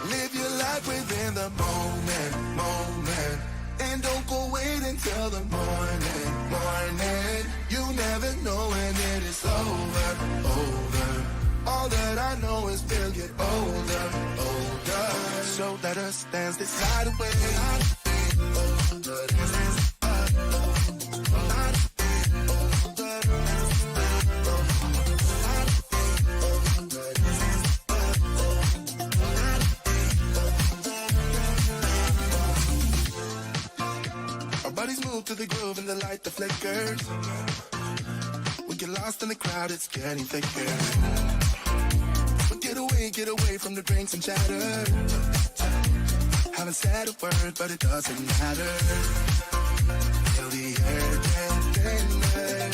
Live your life within the moment. And don't go wait until the morning. You never know when it is over. All that I know is we'll get older. So let us dance this night away. Our bodies move to the groove and the light that flickers. We get lost in the crowd, it's getting thicker. But get away from the drinks and chatter. Haven't said a word, but it doesn't matter. Feel the air getting thinner.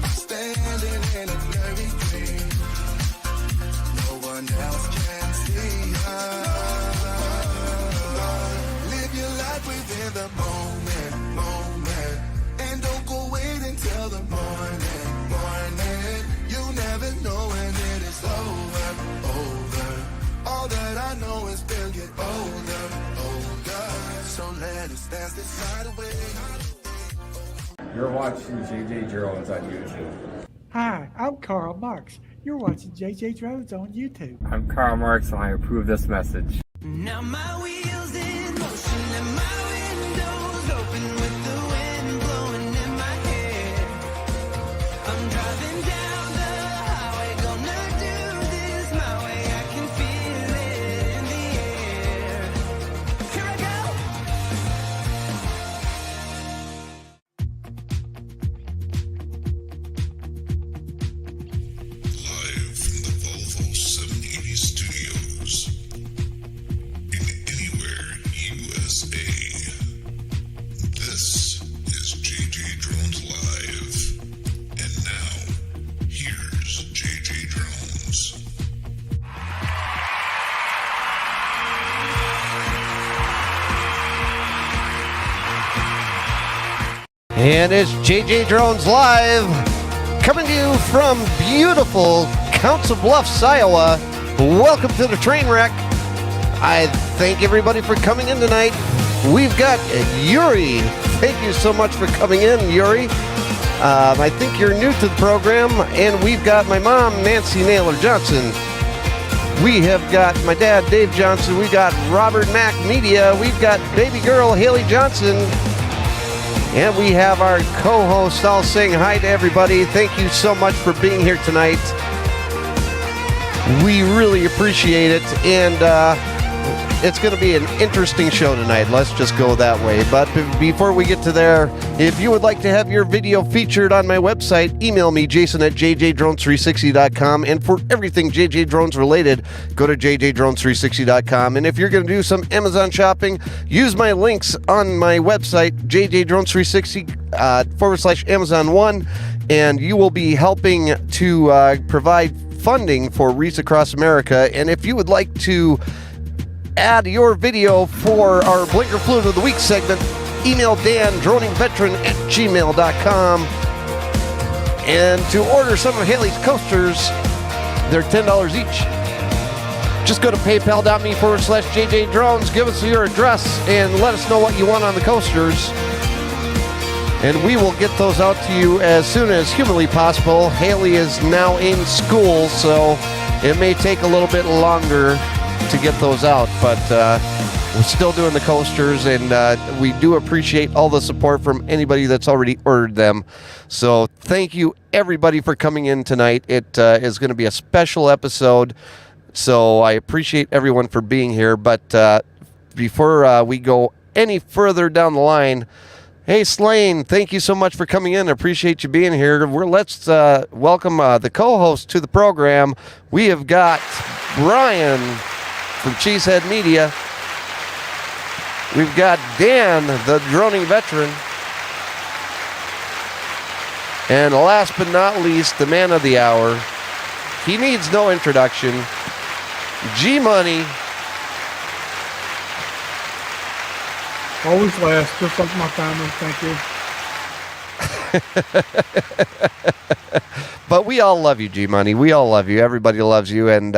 Standing in a blurry green. No one else can see us. Live your life within the moment. And don't go wait until the morning. You never know when it is over. All that I know is we'll get older. So let us dance this night away. You're watching JJDrones on YouTube. Hi, I'm Karl Marx. You're watching JJDrones on YouTube. I'm Karl Marx and I approve this message. Now my wheels in motion and my windows open with the wind blowing in my hair. I'm driving down the highway, gonna do this my way. I can feel it in the air. Here I go. Live from the Volvo 780 studios in anywhere USA. This is JJDrones Live. And now, here's JJDrones. And it's JJDrones Live, coming to you from beautiful Council Bluffs, Iowa. Welcome to the train wreck. I thank everybody for coming in tonight. We've got Yuri. Thank you so much for coming in, Yuri. I think you're new to the program. And we've got my mom, Nancy Naylor Johnson. We have got my dad, Dave Johnson. We've got Robert Mack Media. We've got baby girl, Haley Johnson. And we have our co-host all saying hi to everybody. Thank you so much for being here tonight. We really appreciate it. And it's going to be an interesting show tonight. Let's just go that way. But before we get to there, if you would like to have your video featured on my website, email me, Jason at JJDrones360.com. And for everything JJ Drones related, go to JJDrones360.com. And if you're going to do some Amazon shopping, use my links on my website, JJDrones360 / Amazon 1. And you will be helping to provide funding for Wreaths Across America. And if you would like to add your video for our Blinker Fluid of the Week segment, email DanDroningVeteran@gmail.com. And to order some of Haley's coasters, they're $10 each. Just go to paypal.me / JJDrones, give us your address, and let us know what you want on the coasters. And we will get those out to you as soon as humanly possible. Haley is now in school, so it may take a little bit longer to get those out, but we're still doing the coasters, and we do appreciate all the support from anybody that's already ordered them. So thank you everybody for coming in tonight. It is going to be a special episode, so I appreciate everyone for being here. But before we go any further down the line, hey Slane, thank you so much for coming in. I appreciate you being here. Let's welcome the co-host to the program. We have got Brian from Cheesehead Media. We've got Dan, the droning veteran. And last but not least, the man of the hour. He needs no introduction. G-Money. Always last, just like my family. Thank you. But we all love you, G-Money. We all love you. Everybody loves you. And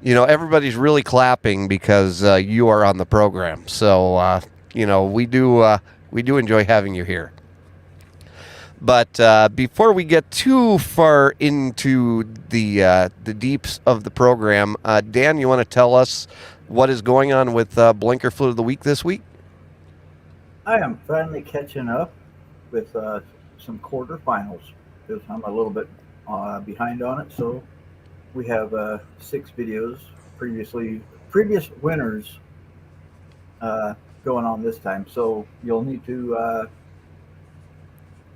everybody's really clapping because you are on the program. So, we do enjoy having you here. But before we get too far into the deeps of the program, Dan, you want to tell us what is going on with Blinker Flute of the Week this week? I am finally catching up with some quarterfinals because I'm a little bit behind on it. So we have 6 videos, previous winners going on this time. So you'll need to.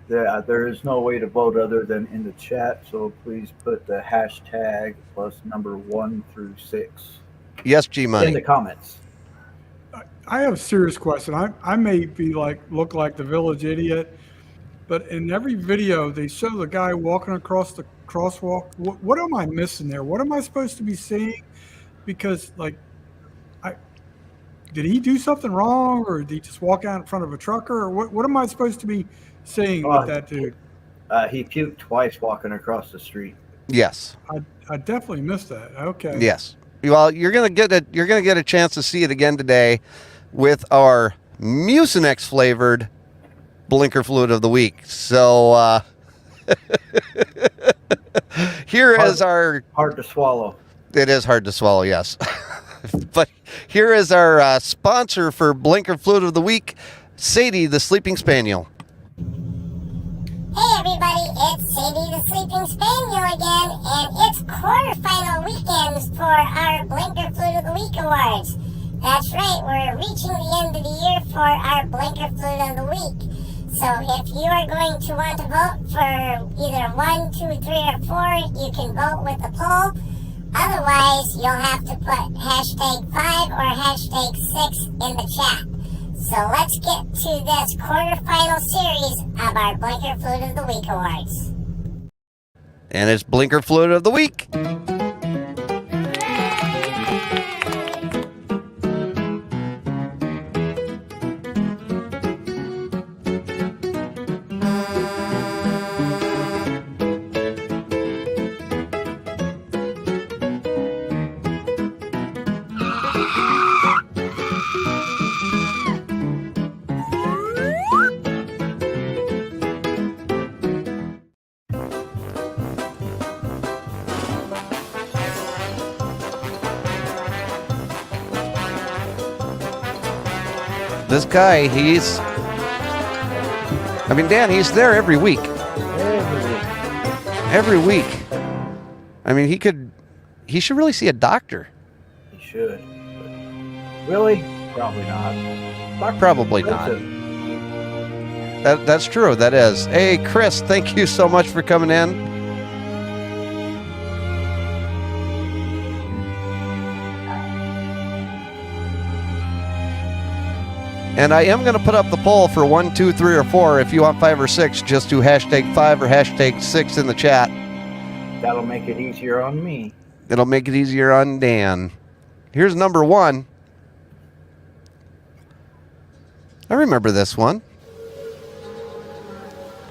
There is no way to vote other than in the chat, so please put the hashtag plus number 1 through 6. Yes, G Money. In the comments. I have a serious question. I may be look like the village idiot, but in every video they show the guy walking across the crosswalk. What am I missing there? What am I supposed to be seeing? Because did he do something wrong, or did he just walk out in front of a trucker, or what am I supposed to be seeing with that dude? He puked twice walking across the street. Yes. I definitely missed that. Okay. Yes. Well, you're gonna get a chance to see it again today with our Mucinex flavored Blinker Fluid of the Week. So here is our hard to swallow. It is hard to swallow, yes. But here is our sponsor for Blinker Fluid of the Week, Sadie the Sleeping Spaniel. Hey everybody, it's Sadie the Sleeping Spaniel again, and it's quarterfinal weekends for our Blinker Flute of the Week awards. That's right, we're reaching the end of the year for our Blinker Flute of the Week. So if you are going to want to vote for either 1, 2, 3, or 4, you can vote with the poll. Otherwise, you'll have to put hashtag 5 or hashtag 6 in the chat. So let's get to this quarterfinal series of our Blinker Flute of the Week awards. And it's Blinker Flute of the Week. This guy, Dan, he's there every week. Every week. I mean, he should really see a doctor. He should. But really? Probably not. Probably not. That's true, that is. Hey, Chris, thank you so much for coming in. And I am going to put up the poll for 1, 2, 3, or 4. If you want 5 or 6, just do hashtag 5 or hashtag 6 in the chat. That'll make it easier on me. It'll make it easier on Dan. Here's number 1. I remember this one.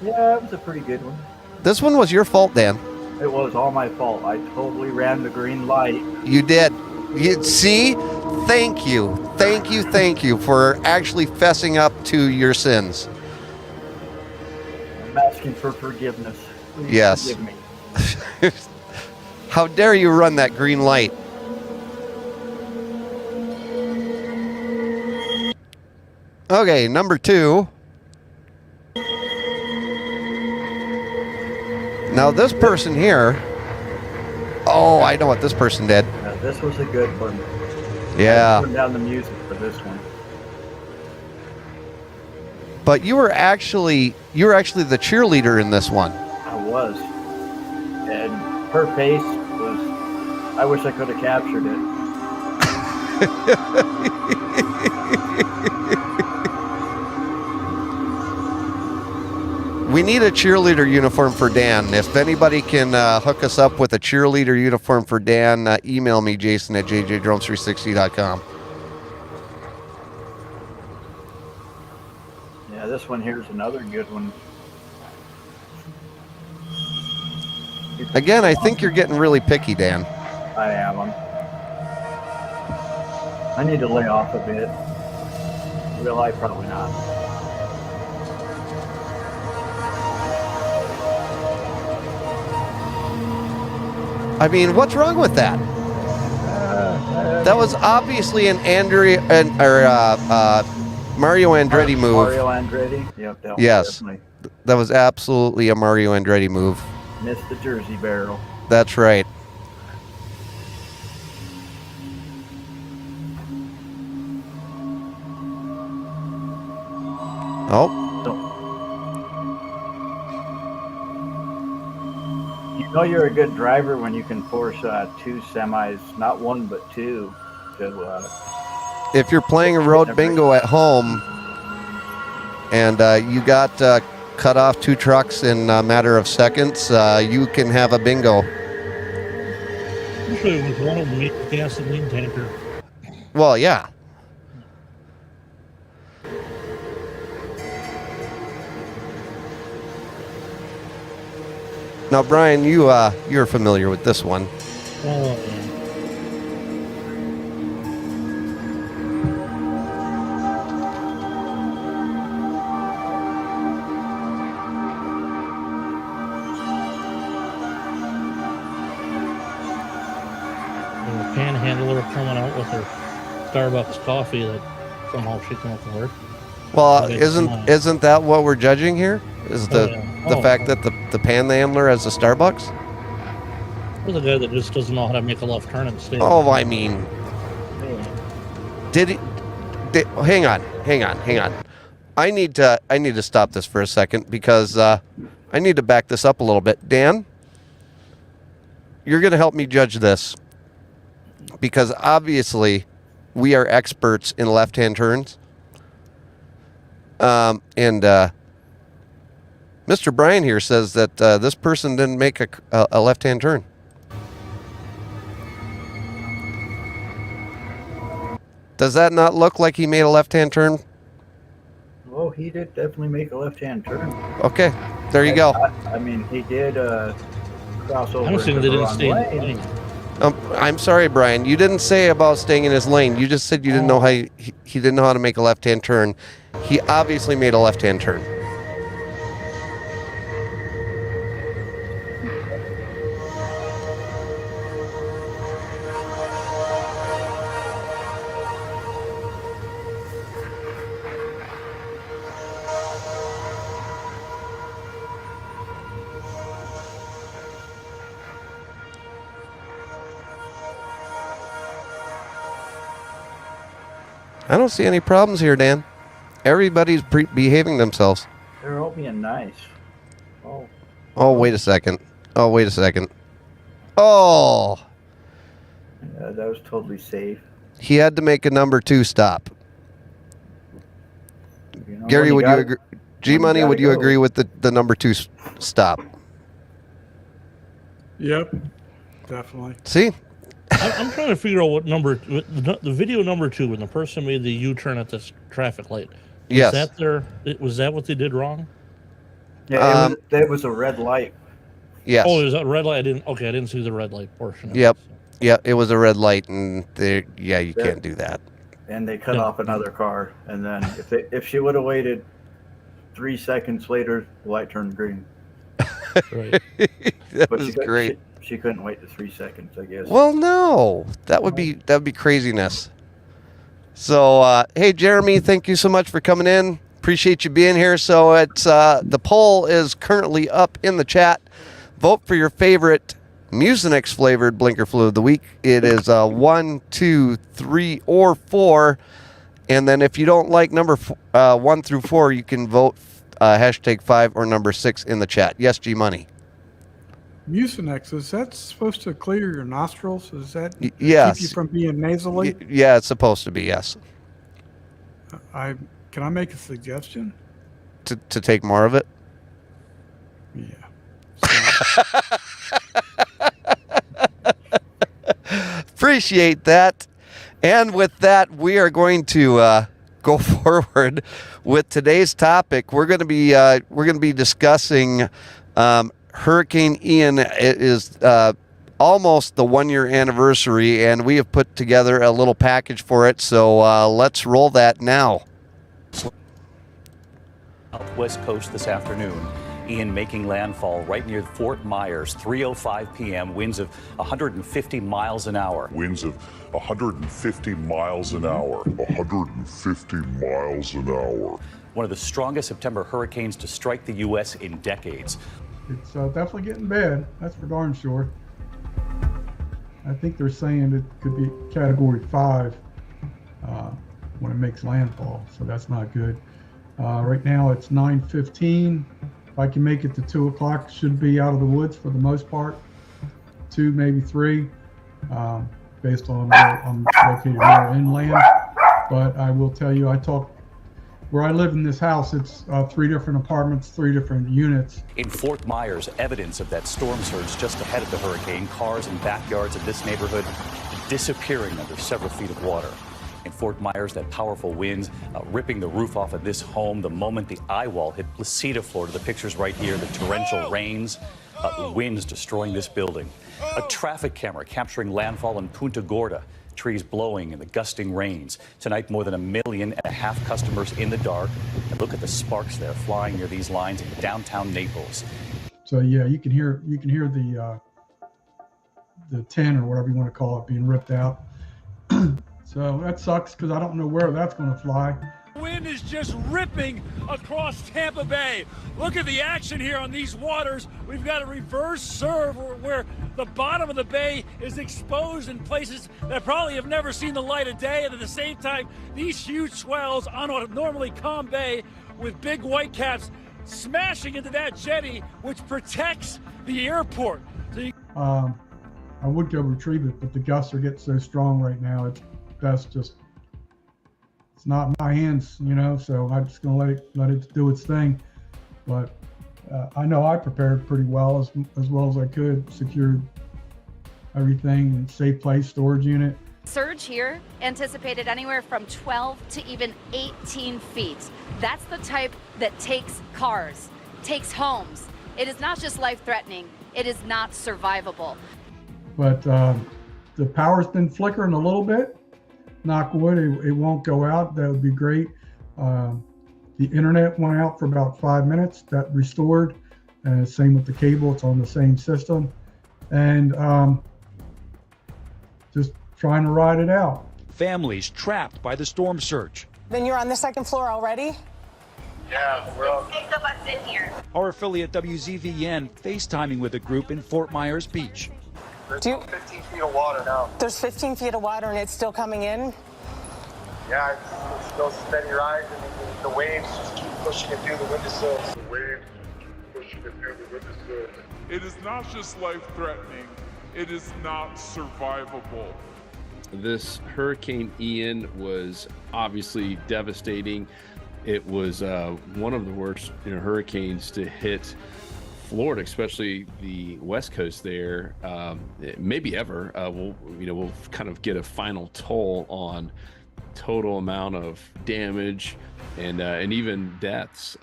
Yeah, it was a pretty good one. This one was your fault, Dan. It was all my fault. I totally ran the green light. You did. You see? Thank you for actually fessing up to your sins. I'm asking for forgiveness. Please yes. Forgive me. How dare you run that green light? Okay, number 2. Now this person here. Oh, I know what this person did. Yeah, this was a good one. Yeah. I turned down the music for this one. But you were actually the cheerleader in this one. I was. And her face was, I wish I could have captured it. We need a cheerleader uniform for Dan. If anybody can hook us up with a cheerleader uniform for Dan, email me, Jason at JJDrones360.com. Yeah, this one here's another good one. Again, I think you're getting really picky, Dan. I am. I need to lay off a bit. Real life, probably not. I mean, what's wrong with that? That was obviously an Mario Andretti move. Mario Andretti? Yep, that was Yes. definitely That was absolutely a Mario Andretti move. missed the Jersey barrel. That's right. Oh, You know you're a good driver when you can force two semis, not one but two, to if you're playing a road bingo at home and you got cut off 2 trucks in a matter of seconds, you can have a bingo. Usually with one of them, make the gasoline tanker. Well, yeah. Now, Brian, you're familiar with this one. Oh, yeah. Panhandler coming out with her Starbucks coffee that somehow she came up with her. Well, Okay, isn't that what we're judging here? Is the Oh, fact that the panhandler has a Starbucks? There's a guy that just doesn't know how to make a left turn and stay. Oh, I mean, did he? Hang on. I need to stop this for a second because I need to back this up a little bit. Dan, you're going to help me judge this because obviously we are experts in left-hand turns. And Mr. Brian here says that this person didn't make a left-hand turn. Does that not look like he made a left-hand turn? Well, he did definitely make a left-hand turn. Okay, there you go. I mean, he did cross over. I'm assuming they into the didn't wrong stay in lane. the lane. I'm sorry, Brian. You didn't say about staying in his lane. You just said you didn't know how he didn't know how to make a left-hand turn. He obviously made a left-hand turn. I don't see any problems here, Dan. Everybody's behaving themselves. They're all being nice. Oh, Oh, wait a second. Oh, yeah, that was totally safe. he had to make a number 2 stop. You know, Gary, when would you gotta- agree? when G-Money, gotta would you go. agree with the number 2 stop? Yep, definitely. See? I'm trying to figure out what the video number 2 when the person made the U-turn at this traffic light. Yes. Was that what they did wrong? Yeah, it was a red light. Yes. Oh, is that red light? I didn't see the red light portion. Of Yep. It, so. Yeah, it was a red light, and you can't do that. And they cut Yeah. off another car. And then if she would have waited 3 seconds later, the light turned green. Right. That But was great. She couldn't wait the 3 seconds, I guess. Well, no, that would be craziness. So, hey, Jeremy, thank you so much for coming in. Appreciate you being here. So it's the poll is currently up in the chat. Vote for your favorite Mucinex flavored blinker fluid of the week. It is 1, 2, 3, or 4. And then if you don't like number 1 through 4, you can vote hashtag 5 or number 6 in the chat. Yes, G Money. Mucinex, is that supposed to clear your nostrils? Is that Yes. keep you from being nasally? Yeah, it's supposed to be, yes. Can I make a suggestion? To take more of it. Yeah. Appreciate that. And with that, we are going to go forward with today's topic. We're going to be discussing Hurricane Ian. It is almost the 1-year anniversary, and we have put together a little package for it. So let's roll that now. West Coast this afternoon. Ian making landfall right near Fort Myers, 3:05 p.m. Winds of 150 miles an hour. Winds of 150 miles an hour. 150 miles an hour. One of the strongest September hurricanes to strike the U.S. in decades. It's definitely getting bad. That's for darn sure. I think they're saying it could be Category 5 when it makes landfall, so that's not good. Right now it's 9:15. If I can make it to 2 o'clock, should be out of the woods for the most part. 2, maybe 3, based on where I'm located more inland. But I will tell you, where I live in this house, it's 3 different apartments, 3 different units. In Fort Myers, evidence of that storm surge just ahead of the hurricane. Cars and backyards in this neighborhood disappearing under several feet of water. In Fort Myers, that powerful wind ripping the roof off of this home the moment the eye wall hit Placida, Florida. The pictures right here, the torrential rains, winds destroying this building. A traffic camera capturing landfall in Punta Gorda. Trees blowing in the gusting rains. Tonight, more than 1.5 million customers in the dark. And look at the sparks there flying near these lines in downtown Naples. So yeah, you can hear the tin or whatever you want to call it being ripped out. So that sucks because I don't know where that's going to fly. Wind is just ripping across Tampa Bay. Look at the action here on these waters. We've got a reverse serve where the bottom of the bay is exposed in places that probably have never seen the light of day. And at the same time, these huge swells on a normally calm bay with big white caps smashing into that jetty, which protects the airport. So I would go retrieve it, but the gusts are getting so strong right now. It's not in my hands, so I'm just going to let it do its thing. But I know I prepared pretty well, as well as I could, secured everything in safe place, storage unit. Surge here anticipated anywhere from 12 to even 18 feet. That's the type that takes cars, takes homes. It is not just life-threatening, it is not survivable. But the power's been flickering a little bit. Knock wood, it won't go out. That would be great. The internet went out for about 5 minutes. That restored. Same with the cable. It's on the same system. And just trying to ride it out. Families trapped by the storm surge. Then you're on the 2nd floor already? Yeah, we're all 6 of us in here. Our affiliate WZVN FaceTiming with a group in Fort Myers Beach. There's 15 feet of water now. There's 15 feet of water and it's still coming in? Yeah, it's still steady rise, and the waves just keep pushing it through the windowsills. The waves pushing it through the windowsills. It is not just life-threatening, it is not survivable. This Hurricane Ian was obviously devastating. It was one of the worst hurricanes to hit Florida, especially the West Coast there, maybe ever. We'll kind of get a final toll on total amount of damage and even deaths,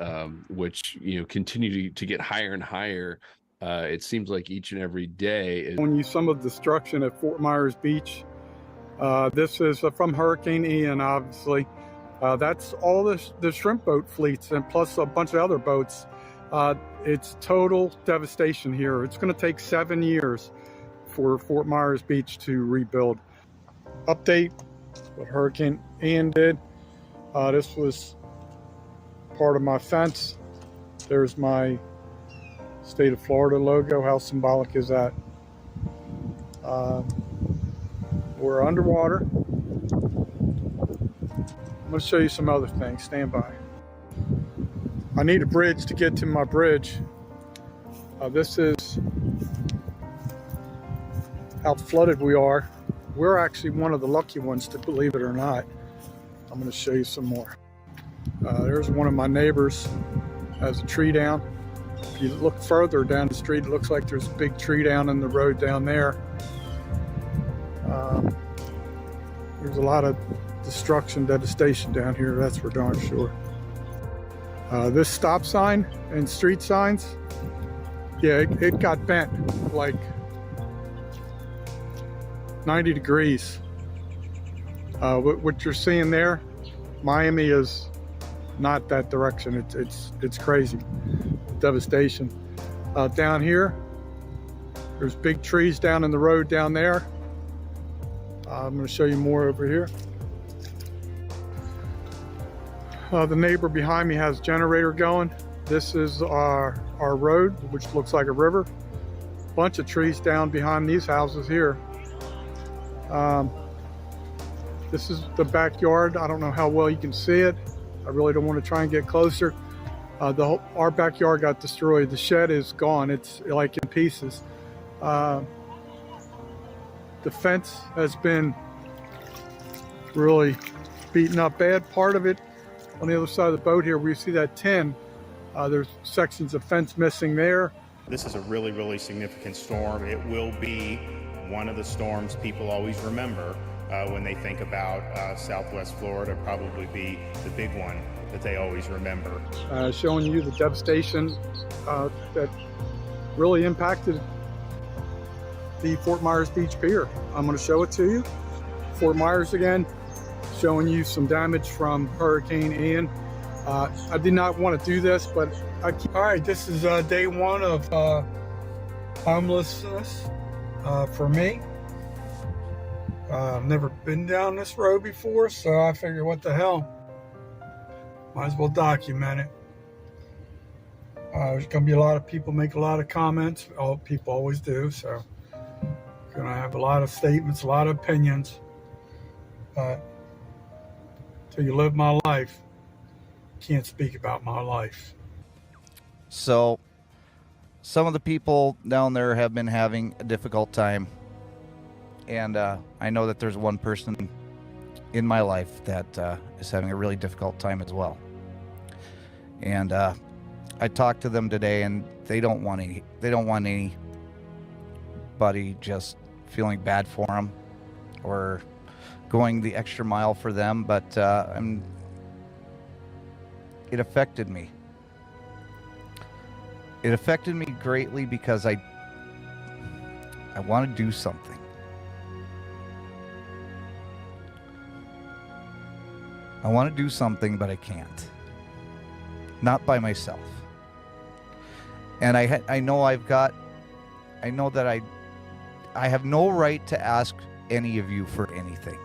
which continue to get higher and higher. It seems like each and every day. When you some of the destruction at Fort Myers Beach, this is from Hurricane Ian, obviously. That's all the shrimp boat fleets and plus a bunch of other boats. It's total devastation here. It's going to take 7 years for Fort Myers Beach to rebuild. Update what Hurricane Ian did. This was part of my fence. There's my state of Florida logo. How symbolic is that? We're underwater. I'm going to show you some other things. Stand by. I need a bridge to get to my bridge. This is how flooded we are. We're actually one of the lucky ones, to believe it or not. I'm going to show you some more. There's one of my neighbors, has a tree down. If you look further down the street, it looks like there's a big tree down in the road down there. There's a lot of destruction, devastation down here, that's for darn sure. This stop sign and street signs, yeah, it got bent like 90 degrees. What you're seeing there, Miami is not that direction. It's crazy, devastation. Down here, there's big trees down in the road down there. I'm going to show you more over here. The neighbor behind me has a generator going. This is our road, which looks like a river. Bunch of trees down behind these houses here. This is the backyard. I don't know how well you can see it. I really don't want to try and get closer. Our backyard got destroyed. The shed is gone. It's like in pieces. The fence has been really beaten up bad. Part of it on the other side of the boat here, where you see that tin, there's sections of fence missing there. This is a really, really significant storm. It will be one of the storms people always remember when they think about Southwest Florida. Probably be the big one that they always remember. Showing you the devastation that really impacted the Fort Myers Beach Pier. I'm going to show it to you. Fort Myers again, showing you some damage from Hurricane Ian. I did not want to do this, but all right, this is day one of homelessness for me. I've never been down this road before, so I figured, what the hell? Might as well document it. There's going to be a lot of people make a lot of comments. All people always do, so going to have a lot of statements, a lot of opinions. But until you live my life, can't speak about my life. So some of the people down there have been having a difficult time, and I know that there's one person in my life that is having a really difficult time as well. And I talked to them today, and they don't want anybody just feeling bad for them or going the extra mile for them, but it affected me. It affected me greatly because I want to do something. I want to do something, but I can't. Not by myself. And I know that I have no right to ask any of you for anything.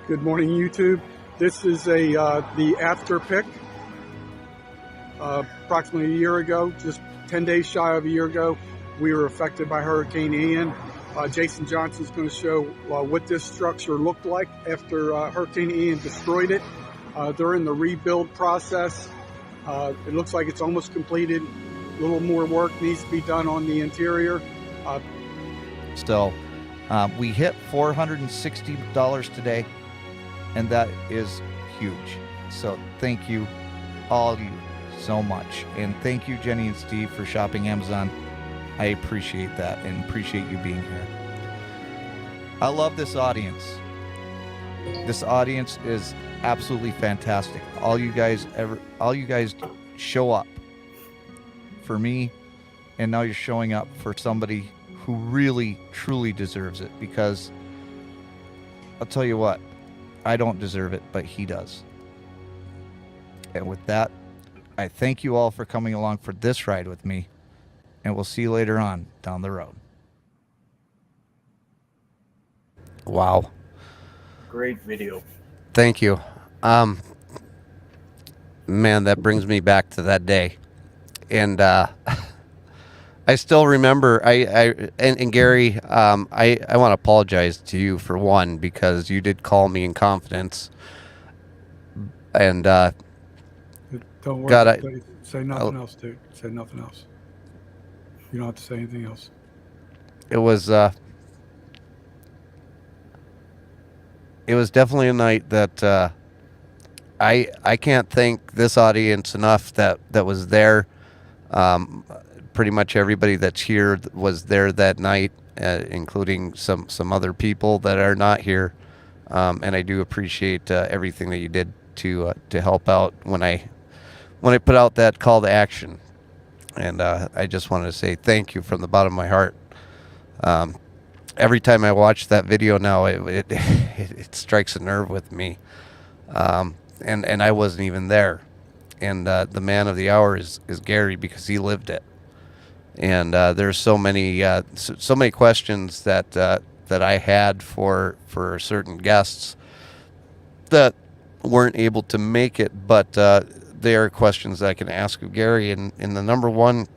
Good morning, YouTube. This is the after pic. Approximately a year ago, just 10 days shy of a year ago, we were affected by Hurricane Ian. Jason Johnson's going to show what this structure looked like after Hurricane Ian destroyed it. They're in the rebuild process. It looks like it's almost completed. A little more work needs to be done on the interior. Still, we hit $460 today, and that is huge. So thank you, all of you, so much. And thank you, Jenny and Steve, for shopping Amazon. I appreciate that and appreciate you being here. I love this audience. This audience is absolutely fantastic. All you guys show up for me, and now you're showing up for somebody who really, truly deserves it, because I'll tell you what, I don't deserve it, but he does. And with that, I thank you all for coming along for this ride with me, and we'll see you later on down the road. Wow. Great video. Thank you. Man, that brings me back to that day. And I still remember, and Gary, I want to apologize to you for one, because you did call me in confidence. And Don't worry. God, Say nothing else, dude. Say nothing else. You don't have to say anything else. it was definitely a night that I can't thank this audience enough that was there. Pretty much everybody that's here was there that night, including some other people that are not here. And I do appreciate everything that you did to help out when I put out that call to action. And I just wanted to say thank you from the bottom of my heart. Every time I watch that video now, it strikes a nerve with me. And I wasn't even there. And the man of the hour is Gary, because he lived it. And there's so many questions that I had for certain guests that weren't able to make it, but they are questions that I can ask of Gary. And the number one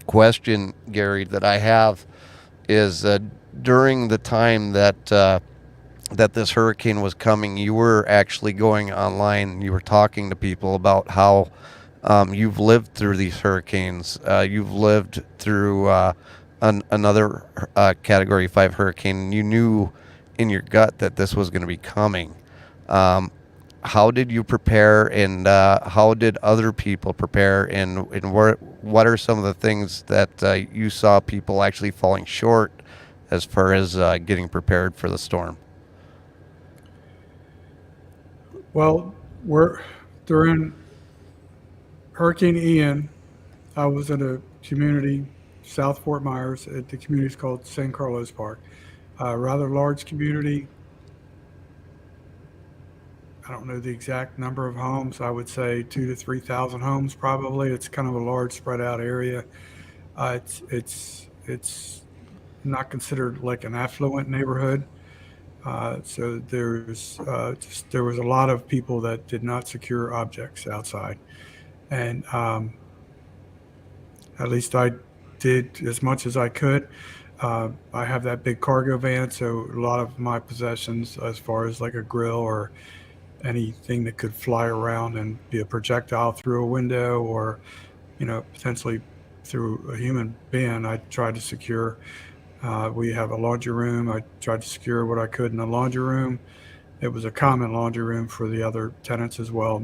question, Gary, that I have is during the time that this hurricane was coming, you were actually going online. You were talking to people about how you've lived through these hurricanes. You've lived through another Category 5 hurricane. You knew in your gut that this was going to be coming. How did you prepare, and how did other people prepare, and what are some of the things that you saw people actually falling short as far as getting prepared for the storm? Well, during Hurricane Ian, I was in a community, South Fort Myers. The community is called San Carlos Park. A rather large community. I don't know the exact number of homes. I would say 2,000 to 3,000 homes probably. It's kind of a large spread out area. It's not considered like an affluent neighborhood. So there was a lot of people that did not secure objects outside, and at least I did as much as I could. I have that big cargo van, so a lot of my possessions, as far as like a grill or anything that could fly around and be a projectile through a window, or potentially through a human being, I tried to secure. We have a laundry room. I tried to secure what I could in the laundry room. It was a common laundry room for the other tenants as well.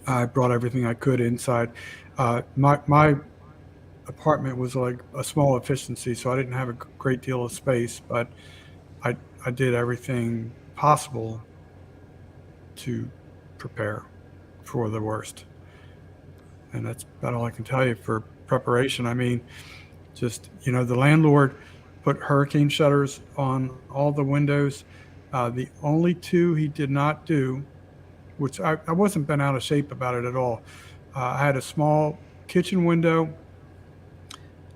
I brought everything I could inside. My apartment was like a small efficiency, so I didn't have a great deal of space, but I did everything possible to prepare for the worst. And that's about all I can tell you for preparation. I mean, just, the landlord put hurricane shutters on all the windows. The only two he did not do, which I wasn't bent out of shape about it at all. I had a small kitchen window,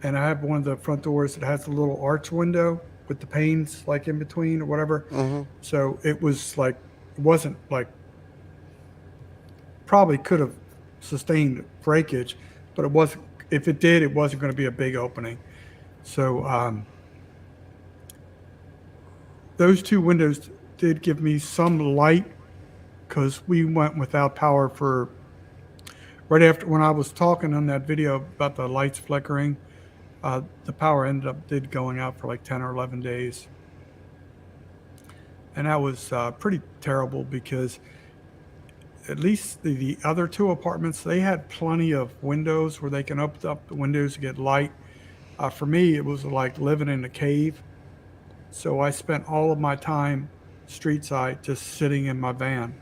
and I have one of the front doors that has a little arch window with the panes like in between or whatever. Mm-hmm. So it was like, it wasn't like, probably could have sustained breakage, but it wasn't. If it did, it wasn't going to be a big opening. So those two windows did give me some light, because we went without power for right after, when I was talking on that video about the lights flickering, the power did going out for like 10 or 11 days. And that was pretty terrible, because at least the other two apartments, they had plenty of windows where they can open up the windows to get light. For me, it was like living in a cave. So I spent all of my time street side just sitting in my van,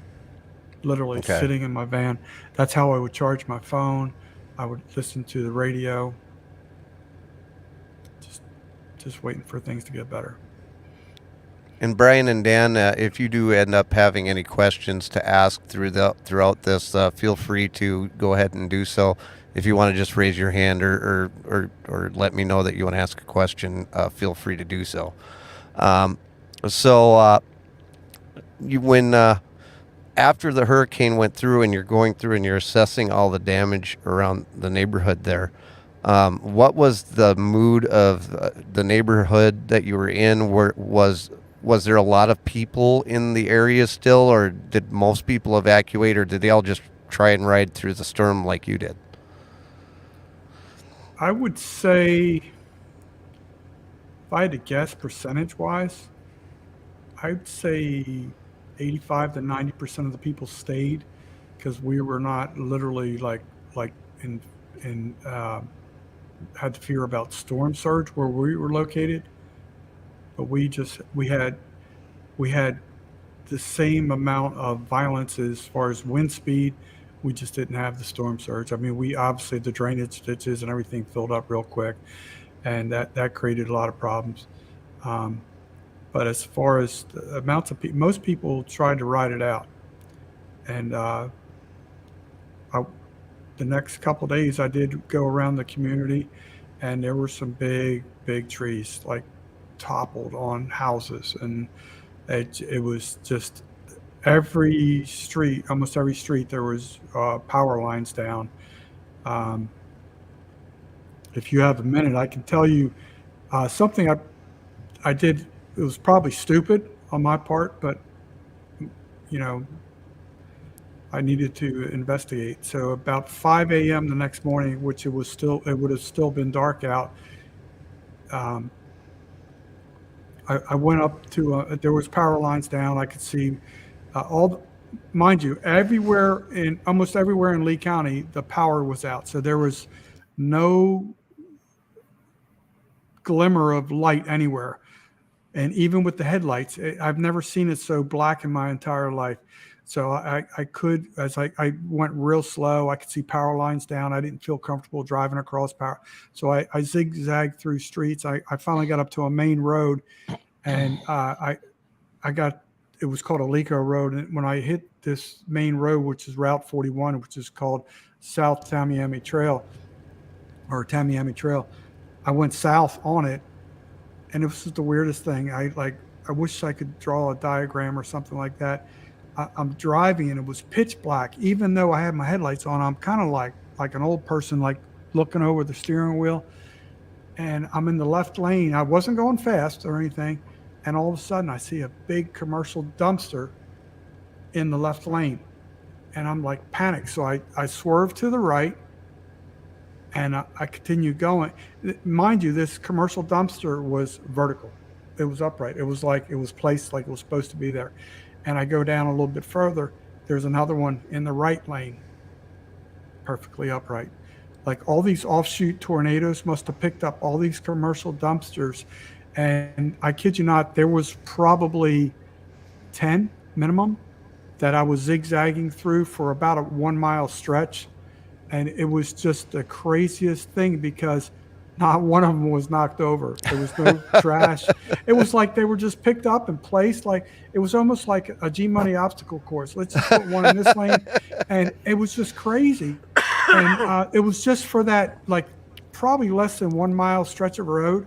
literally sitting in my van. That's how I would charge my phone. I would listen to the radio, just waiting for things to get better. And Brian and Dan, if you do end up having any questions to ask throughout this, feel free to go ahead and do so. If you want to just raise your hand or let me know that you want to ask a question, feel free to do so. When after the hurricane went through and you're going through and you're assessing all the damage around the neighborhood there, what was the mood of the neighborhood that you were in? Was there a lot of people in the area still, or did most people evacuate, or did they all just try and ride through the storm like you did? I would say, if I had to guess percentage-wise, I'd say 85 to 90% of the people stayed, because we were not literally like in and had to fear about storm surge where we were located. But we had the same amount of violence as far as wind speed. We just didn't have the storm surge. I mean, we obviously the drainage ditches and everything filled up real quick, and that created a lot of problems. But as far as the amounts of people, most people tried to ride it out, and the next couple of days I did go around the community, and there were some big trees like toppled on houses, and it was just almost every street there was power lines down. If you have a minute, I can tell you something I did. It was probably stupid on my part, but I needed to investigate. So about 5 a.m. the next morning, which it would have still been dark out. I went up to there was power lines down. I could see mind you, almost everywhere in Lee County, the power was out. So there was no glimmer of light anywhere. And even with the headlights, I've never seen it so black in my entire life. So I went real slow, I could see power lines down. I didn't feel comfortable driving across power. So I zigzagged through streets. I finally got up to a main road, and it was called Alico Road. And when I hit this main road, which is Route 41, which is called South Tamiami Trail, I went south on it. And it was just the weirdest thing. I wish I could draw a diagram or something like that. I'm driving and it was pitch black. Even though I had my headlights on, I'm kind of like an old person, like looking over the steering wheel. And I'm in the left lane. I wasn't going fast or anything. And all of a sudden I see a big commercial dumpster in the left lane. And I'm like panicked. So I swerved to the right. And I continued going. Mind you, this commercial dumpster was vertical. It was upright. It was placed like it was supposed to be there. And I go down a little bit further. There's another one in the right lane, perfectly upright. Like all these offshoot tornadoes must have picked up all these commercial dumpsters. And I kid you not, there was probably 10 minimum that I was zigzagging through for about a 1 mile stretch. And it was just the craziest thing because not one of them was knocked over. There was no trash. It was like they were just picked up and placed. Like it was almost like a G-Money obstacle course. Let's just put one in this lane. And it was just crazy. And it was just for that, like probably less than 1 mile stretch of road.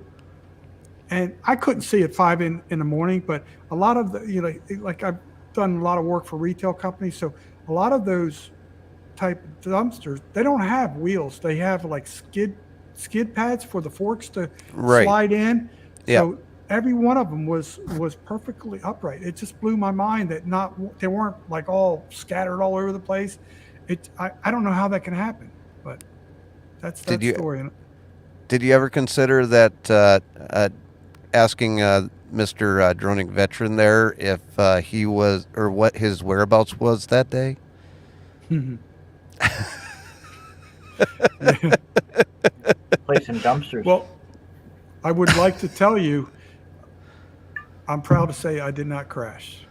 And I couldn't see at 5 in the morning, but a lot of like I've done a lot of work for retail companies. So a lot of those type of dumpsters, they don't have wheels. They have like skid pads for the forks to slide in. Yeah. So every one of them was perfectly upright. It just blew my mind that they weren't like all scattered all over the place. I don't know how that can happen, but that's that story. Did you ever consider that asking Mr. Droning Veteran there if he was or what his whereabouts was that day? Placing dumpsters. Well, I would like to tell you, I'm proud to say I did not crash.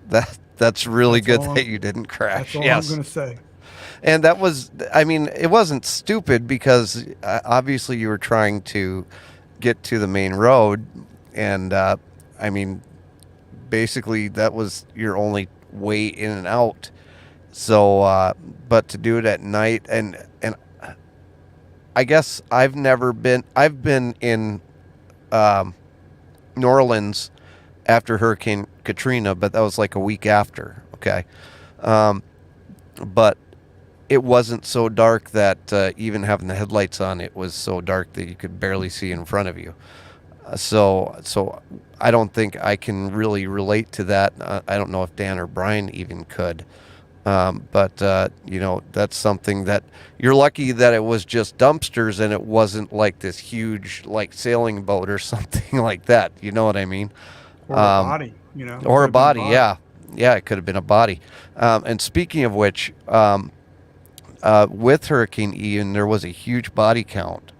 That's really good that you didn't crash. That's all I'm going to say. And that was, I mean, it wasn't stupid because obviously you were trying to get to the main road. And I mean, basically that was your only way in and out. So, but to do it at night and I guess I've been in New Orleans after Hurricane Katrina, but that was like a week after. Okay. But it wasn't so dark that even having the headlights on, it was so dark that you could barely see in front of you. So I don't think I can really relate to that. I don't know if Dan or Brian even could. But that's something that you're lucky that it was just dumpsters and it wasn't like this huge, like sailing boat or something like that. You know what I mean? Or a body, or a body. Yeah. Yeah. It could have been a body. And speaking of which, with Hurricane Ian, there was a huge body count,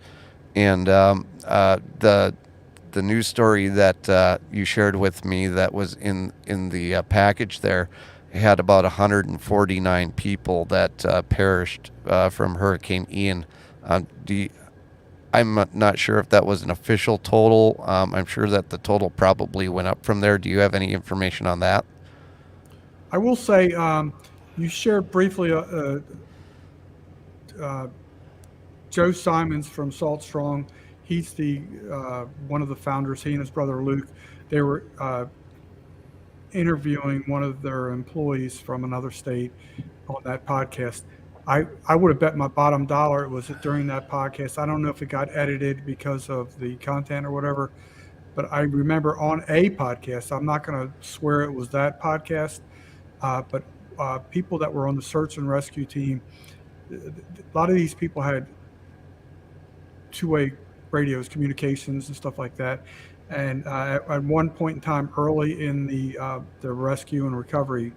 and the news story that you shared with me that was in the package there had about 149 people that perished from Hurricane Ian. I'm not sure if that was an official total. I'm sure that the total probably went up from there. Do you have any information on that? I will say, you shared briefly Joe Simons from Salt Strong. He's the one of the founders. He and his brother Luke, they were interviewing one of their employees from another state on that podcast. I would have bet my bottom dollar it was during that podcast. I don't know if it got edited because of the content or whatever, but I remember on a podcast, I'm not going to swear it was that podcast, but people that were on the search and rescue team, a lot of these people had two-way radios, communications and stuff like that. And at one point in time early in the rescue and recovery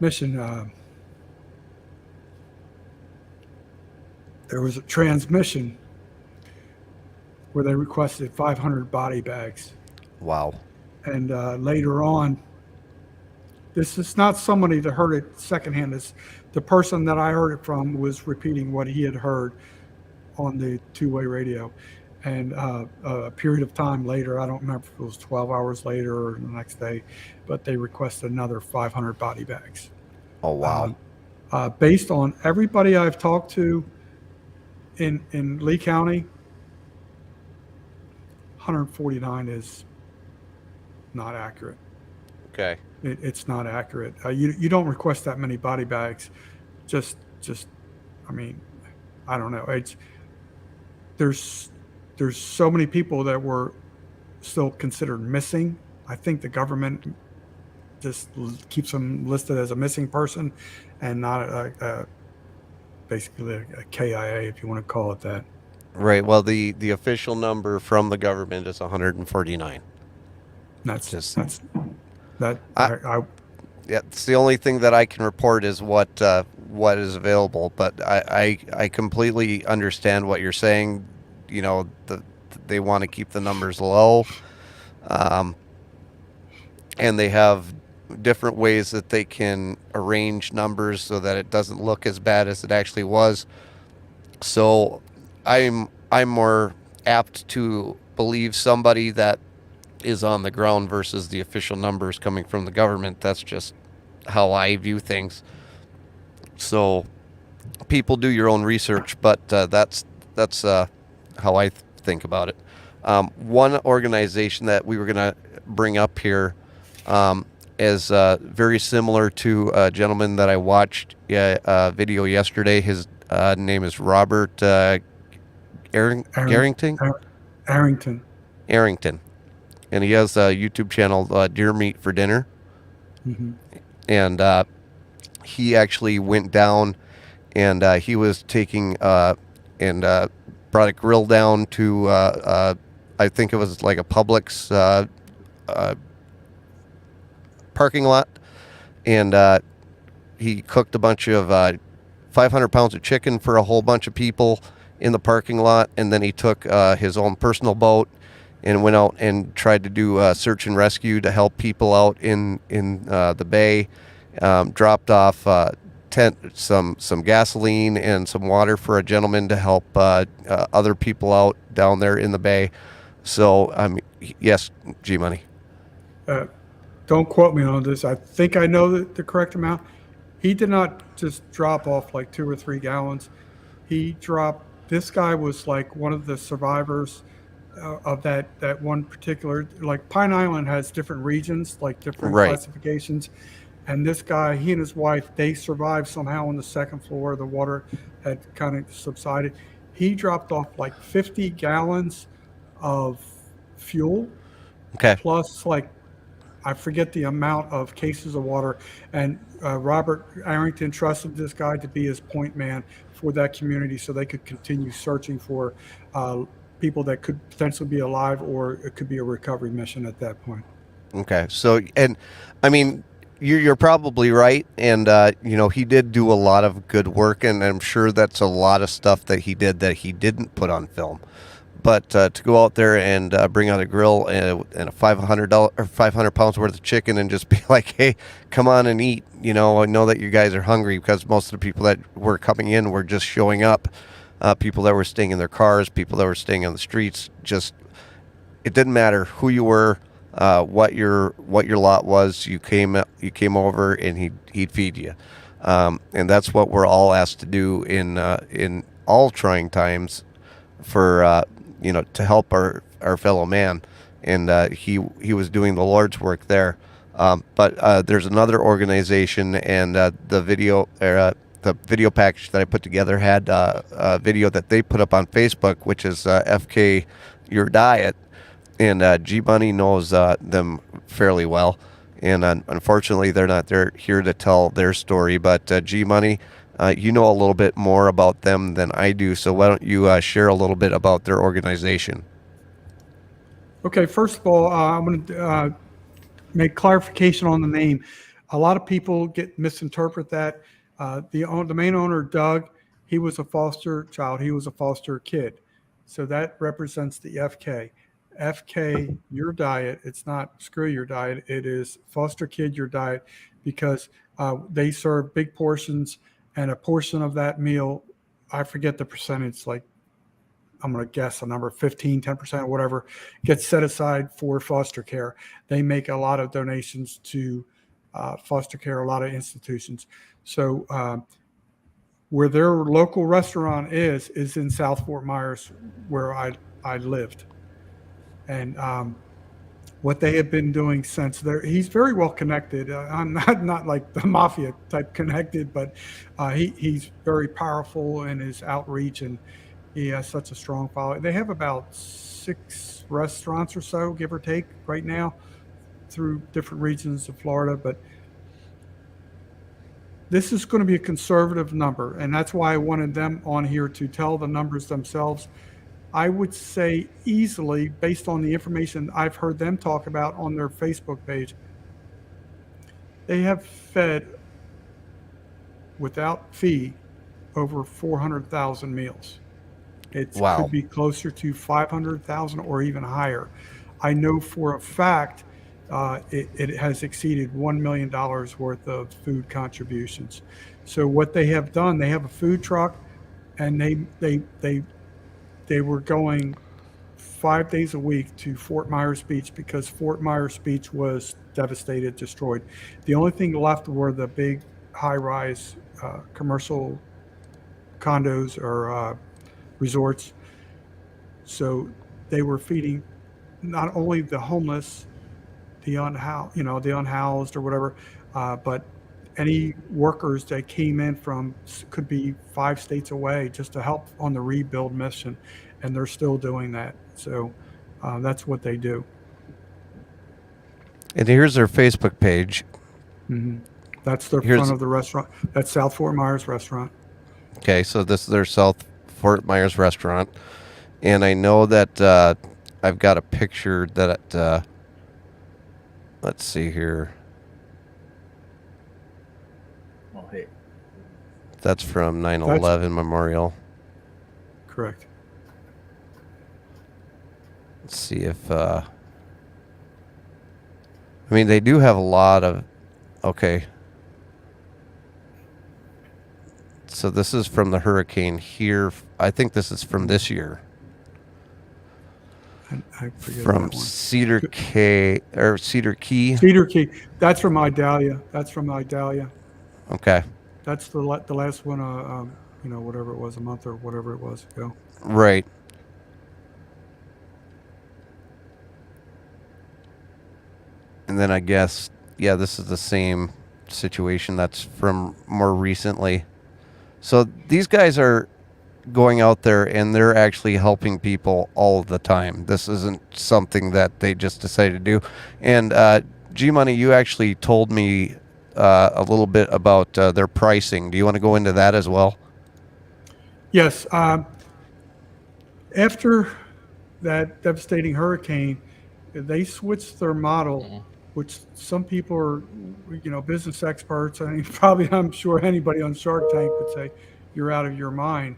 mission, there was a transmission where they requested 500 body bags. Wow. And later on, this is not somebody that heard it secondhand. It's the person that I heard it from was repeating what he had heard on the two-way radio. And a period of time later, I don't remember if it was 12 hours later or the next day, but they requested another 500 body bags. Oh, wow. Based on everybody I've talked to in Lee County, 149 is not accurate. Okay. It's not accurate. You don't request that many body bags. Just, I mean, I don't know. There's so many people that were still considered missing. I think the government just keeps them listed as a missing person and not basically a KIA, if you want to call it that. Right. Well, the official number from the government is 149. Yeah, it's the only thing that I can report is what is available. But I completely understand what you're saying. You know, they want to keep the numbers low, and they have different ways that they can arrange numbers so that it doesn't look as bad as it actually was. So I'm more apt to believe somebody that is on the ground versus the official numbers coming from the government. That's just how I view things. So people do your own research, but that's how I think about it. One organization that we were going to bring up here is very similar to a gentleman that I watched a video yesterday. His name is Robert Arrington. And he has a YouTube channel, Deer Meat for Dinner. Mm-hmm. And he actually went down and he was taking and brought a grill down to, I think it was like a Publix parking lot. And he cooked a bunch of 500 pounds of chicken for a whole bunch of people in the parking lot. And then he took his own personal boat and went out and tried to do search and rescue to help people out in the bay. Dropped off some gasoline and some water for a gentleman to help other people out down there in the bay. So, yes, G-Money. Don't quote me on this. I think I know the correct amount. He did not just drop off like 2 or 3 gallons. This guy was like one of the survivors of that one particular, like Pine Island has different regions, like different classifications. And this guy, he and his wife, they survived somehow on the second floor. The water had kind of subsided. He dropped off like 50 gallons of fuel. Okay. Plus, like, I forget the amount of cases of water. And Robert Arrington trusted this guy to be his point man for that community so they could continue searching for people that could potentially be alive, or it could be a recovery mission at that point. Okay. So, and I mean, you're probably right, and you know, he did do a lot of good work, and I'm sure that's a lot of stuff that he did that he didn't put on film. But to go out there and bring out a grill and a $500 or 500 pounds worth of chicken and just be like, hey, come on and eat. You know, I know that you guys are hungry, because most of the people that were coming in were just showing up. People that were staying in their cars, people that were staying on the streets. Just, it didn't matter who you were, what your lot was. You came over and he'd feed you, and that's what we're all asked to do in all trying times, for you know, to help our fellow man. And he was doing the Lord's work there. But there's another organization, and the video package that I put together had a video that they put up on Facebook, which is FK Your Diet. And G-Bunny knows them fairly well. And unfortunately, they're not here to tell their story. But G-Money, you know a little bit more about them than I do. So why don't you share a little bit about their organization? Okay, first of all, I'm going to make clarification on the name. A lot of people misinterpret that. The main owner, Doug, he was a foster child. He was a foster kid. So that represents the FK. FK, Your Diet. It's not Screw Your Diet. It is Foster Kid Your Diet, because they serve big portions, and a portion of that meal, I forget the percentage, like I'm going to guess a number, 15, 10%, whatever, gets set aside for foster care. They make a lot of donations to foster care, a lot of institutions. So where their local restaurant is in South Fort Myers, where I lived. And what they have been doing since he's very well connected. I'm not like the mafia type connected, but he's very powerful in his outreach, and he has such a strong following. They have about 6 restaurants or so, give or take, right now through different regions of Florida. But this is going to be a conservative number, and that's why I wanted them on here to tell the numbers themselves. I would say easily, based on the information I've heard them talk about on their Facebook page, they have fed, without fee, over 400,000 meals. It could be closer to 500,000 or even higher. I know for a fact it has exceeded $1 million worth of food contributions. So what they have done, they have a food truck, and they were going 5 days a week to Fort Myers Beach, because Fort Myers Beach was devastated, destroyed. The only thing left were the big high-rise commercial condos or resorts. So they were feeding not only the homeless, the unhoused or whatever, but any workers that came in from, could be 5 states away, just to help on the rebuild mission. And they're still doing that. So that's what they do. And here's their Facebook page. Mm-hmm. That's the front of the restaurant. That's South Fort Myers restaurant. Okay, so this is their South Fort Myers restaurant. And I know that I've got a picture that, let's see here. Oh, hey. That's from 9/11 Memorial. Correct. Let's see if, I mean, they do have a lot of, okay. So this is from the hurricane here. I think this is from this year. I forget from that one. Cedar Key. Cedar Key. That's from Idalia. Okay. That's the last one, whatever it was, a month or whatever it was ago. Right. And then I guess, yeah, this is the same situation that's from more recently. So these guys are going out there and they're actually helping people all the time. This isn't something that they just decided to do. And G-Money, you actually told me a little bit about their pricing. Do you want to go into that as well? Yes. After that devastating hurricane, they switched their model which some people are, business experts. I mean, probably, I'm sure anybody on Shark Tank would say you're out of your mind.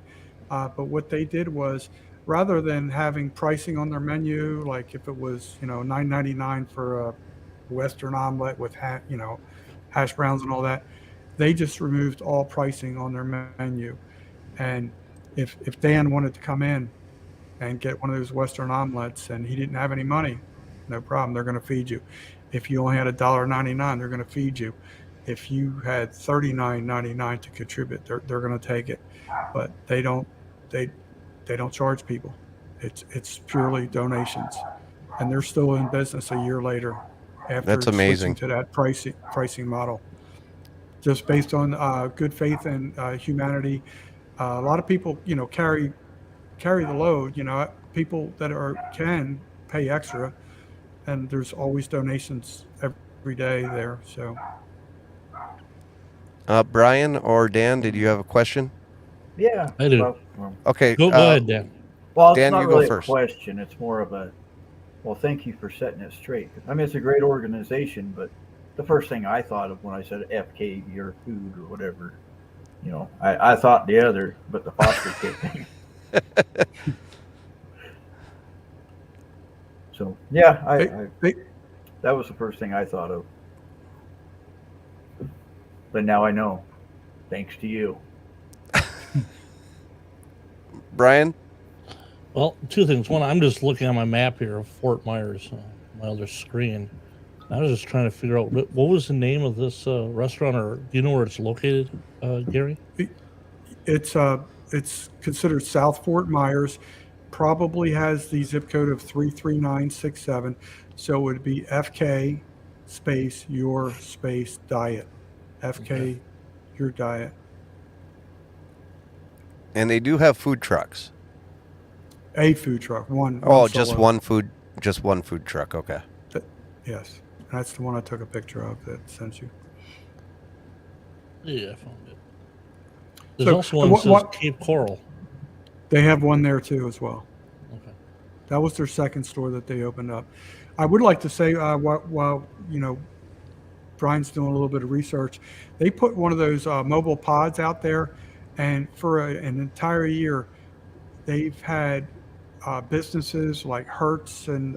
But what they did was, rather than having pricing on their menu, like if it was, $9.99 for a Western omelet with, hash browns and all that, they just removed all pricing on their menu. And if Dan wanted to come in and get one of those Western omelets and he didn't have any money, no problem. They're going to feed you. If you only had $1.99, they're going to feed you. If you had $39.99 to contribute, they're going to take it. But they don't charge people. It's purely donations, and they're still in business a year later after That's amazing. switching to that pricing model. Just based on good faith and humanity. A lot of people, carry the load. People that can pay extra, and there's always donations every day there. So, Brian or Dan, did you have a question? Yeah. I do. Okay. Go ahead, Dan. Well, it's Dan, not you really go a first. question. It's more of a, well, thank you for setting it straight. I mean, it's a great organization, but the first thing I thought of when I said FK, your food or whatever, I thought the other, but the foster kid thing. So, yeah, that was the first thing I thought of. But now I know. Thanks to you. Brian? Well, two things. One, I'm just looking on my map here of Fort Myers, my other screen. I was just trying to figure out what was the name of this restaurant, or do you know where it's located, Gary? It's considered South Fort Myers. Probably has the zip code of 33967. So it would be FK space your space diet. FK your diet. And they do have food trucks. A food truck. One. Oh, just solo. one food truck. Okay. Yes. That's the one I took a picture of that sent you. Yeah, I found it. There's also one that says Cape Coral. They have one there too as well. Okay. That was their second store that they opened up. I would like to say, while Brian's doing a little bit of research, they put one of those mobile pods out there, and for an entire year, they've had businesses like Hertz and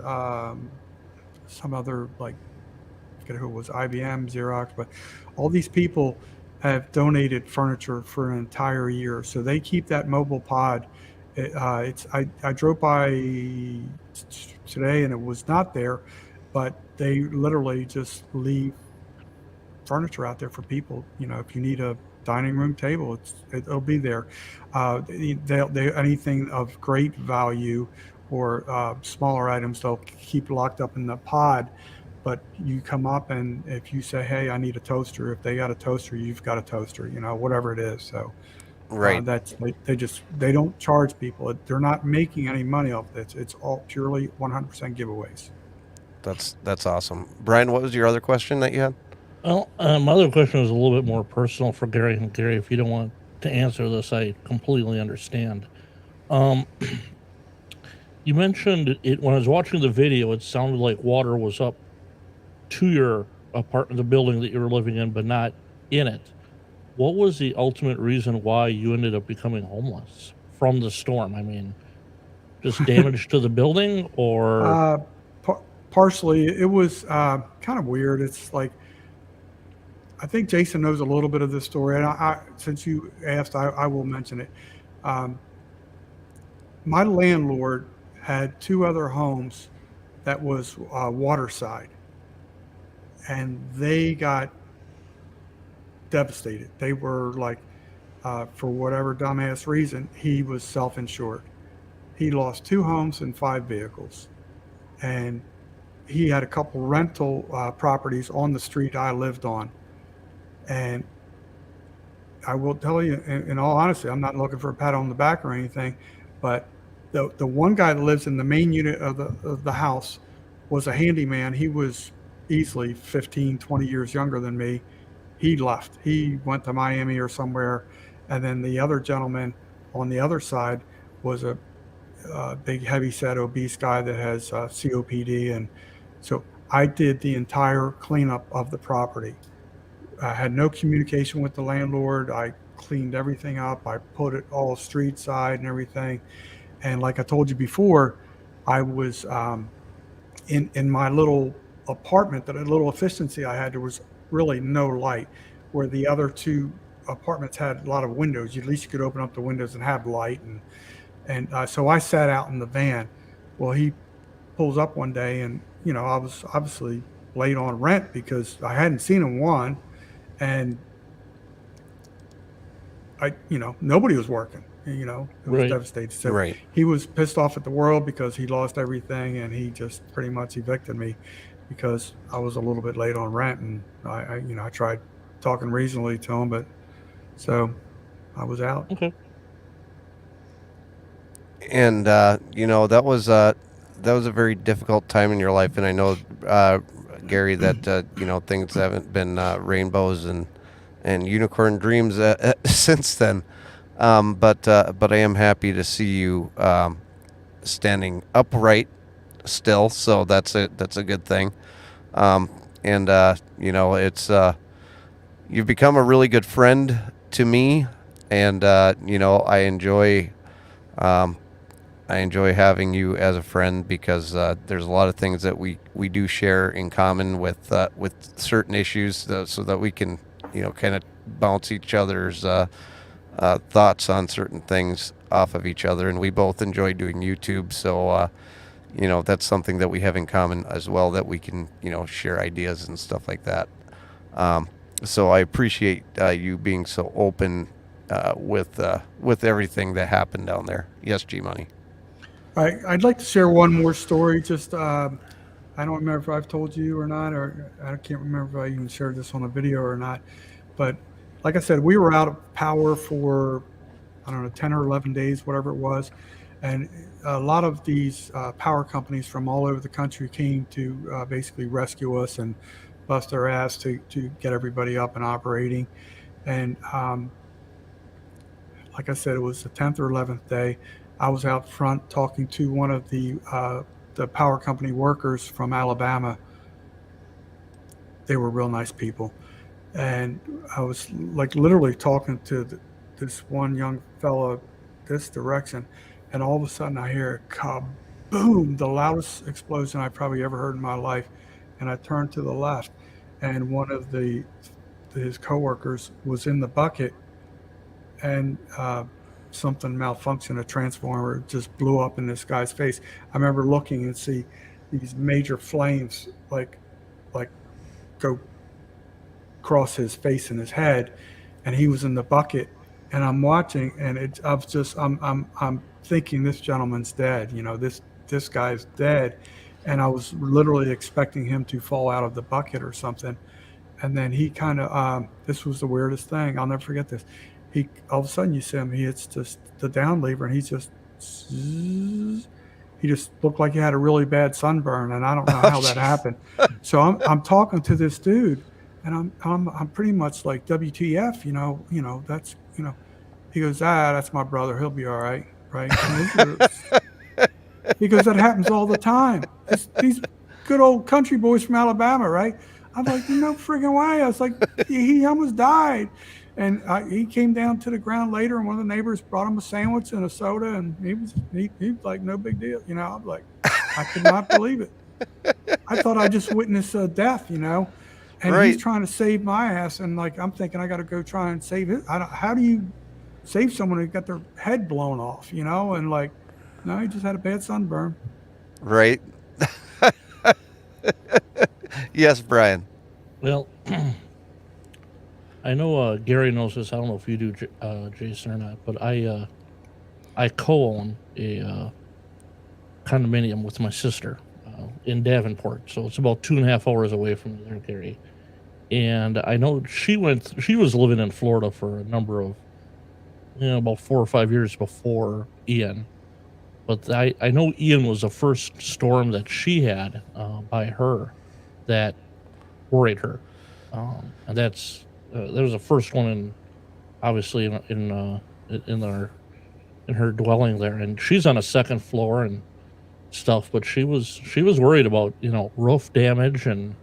some other, like, I forget who it was, IBM, Xerox, but all these people have donated furniture for an entire year. So they keep that mobile pod. I drove by today and it was not there, but they literally just leave furniture out there for people. If you need a dining room table, it'll be there. They anything of great value or smaller items, they'll keep locked up in the pod. But you come up, and if you say, "Hey, I need a toaster," if they got a toaster, you've got a toaster. Whatever it is. So, right. They don't charge people. They're not making any money off this. It's all purely 100% giveaways. That's awesome. Brian, what was your other question that you had? Well, my other question was a little bit more personal for Gary. And Gary, if you don't want to answer this, I completely understand. You mentioned it when I was watching the video. It sounded like water was up to your apartment, the building that you were living in, but not in it. What was the ultimate reason why you ended up becoming homeless from the storm? I mean, just damage to the building, or partially? It was kind of weird. It's like, I think Jason knows a little bit of this story, and since you asked, I will mention it. My landlord had two other homes that was waterside, and they got devastated. They were like, for whatever dumbass reason, he was self-insured. He lost two homes and 5 vehicles, and he had a couple rental properties on the street I lived on. And I will tell you, in all honesty, I'm not looking for a pat on the back or anything, but the one guy that lives in the main unit of the house was a handyman. He was easily 15, 20 years younger than me. He left. He went to Miami or somewhere. And then the other gentleman on the other side was a big, heavy-set, obese guy that has COPD. And so I did the entire cleanup of the property. I had no communication with the landlord. I cleaned everything up. I put it all street side and everything. And like I told you before, I was in my little apartment, that little efficiency I had, there was really no light, where the other two apartments had a lot of windows. At least you could open up the windows and have light. And so I sat out in the van. Well, he pulls up one day, and I was obviously late on rent because I hadn't seen him one, and nobody was working. It was Right. devastating. So Right. he was pissed off at the world because he lost everything, and he just pretty much evicted me because I was a little bit late on rent, and I tried talking reasonably to him, but so I was out. Okay. And that was a very difficult time in your life, and I know, Gary, that things haven't been rainbows and unicorn dreams since then. But I am happy to see you standing upright still, so that's a good thing. It's you've become a really good friend to me, and I enjoy having you as a friend because there's a lot of things that we do share in common with certain issues, so that we can kind of bounce each other's thoughts on certain things off of each other. And we both enjoy doing YouTube, so that's something that we have in common as well, that we can share ideas and stuff like that. So I appreciate you being so open with everything that happened down there. Yes, G Money. I'd like to share one more story. Just I don't remember if I've told you or not, or I can't remember if I even shared this on a video or not. But like I said, we were out of power for, I don't know, 10 or 11 days, whatever it was. And a lot of these power companies from all over the country came to basically rescue us and bust our ass to get everybody up and operating. And like I said, it was the 10th or 11th day. I was out front talking to one of the power company workers from Alabama. They were real nice people. And I was like literally talking to this one young fella this direction, and all of a sudden I hear a kaboom, the loudest explosion I probably ever heard in my life. And I turned to the left, and one of his coworkers was in the bucket, and something malfunctioned, a transformer just blew up in this guy's face. I remember looking and see these major flames like go across his face and his head, and he was in the bucket, and I'm watching, and I'm thinking this gentleman's dead, this guy's dead, and I was literally expecting him to fall out of the bucket or something. And then he kind of this was the weirdest thing, I'll never forget this. He all of a sudden, you see him, he hits just the down lever, and he just looked like he had a really bad sunburn, and I don't know how that happened. So I'm talking to this dude, and I'm pretty much like, WTF, that's he goes, that's my brother, he'll be all right. He goes, that happens all the time. These good old country boys from Alabama, right? I'm like, no friggin' way. I was like, he almost died. And he came down to the ground later, and one of the neighbors brought him a sandwich and a soda, and he was like, no big deal. I'm like, I could not believe it. I thought I just witnessed a death, and Right. he's trying to save my ass, and like I'm thinking I got to go try and save it. How do you save someone who got their head blown off, And like, no, he just had a bad sunburn. Right. Yes, Brian. Well, I know Gary knows this. I don't know if you do, Jason, or not, but I co-own a condominium with my sister in Davenport, so it's about 2.5 hours away from there, Gary. And I know she was living in Florida for a number of, about 4 or 5 years before Ian. But I know Ian was the first storm that she had by her that worried her, and that was the first one in, obviously in her dwelling there. And she's on a second floor, and stuff, but she was worried about, roof damage and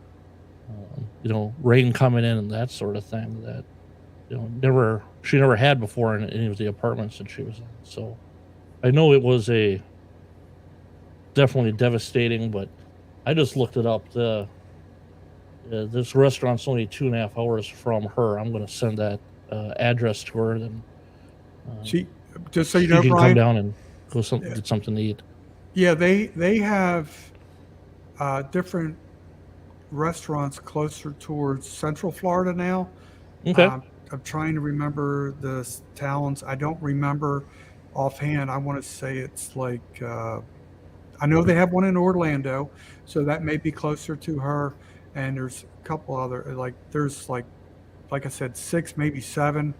rain coming in and that sort of thing that she never had before in any of the apartments that she was in. So I know it was definitely devastating, but I just looked it up. This restaurant's only 2.5 hours from her. I'm going to send that address to her. Then She, just so you she know, can come Brian. down and go get something to eat. Yeah, they have different restaurants closer towards Central Florida now. Okay. I'm trying to remember the towns. I don't remember offhand. I want to say it's like I know they have one in Orlando, so that may be closer to her. And there's a couple other there's like I said, 6, maybe 7.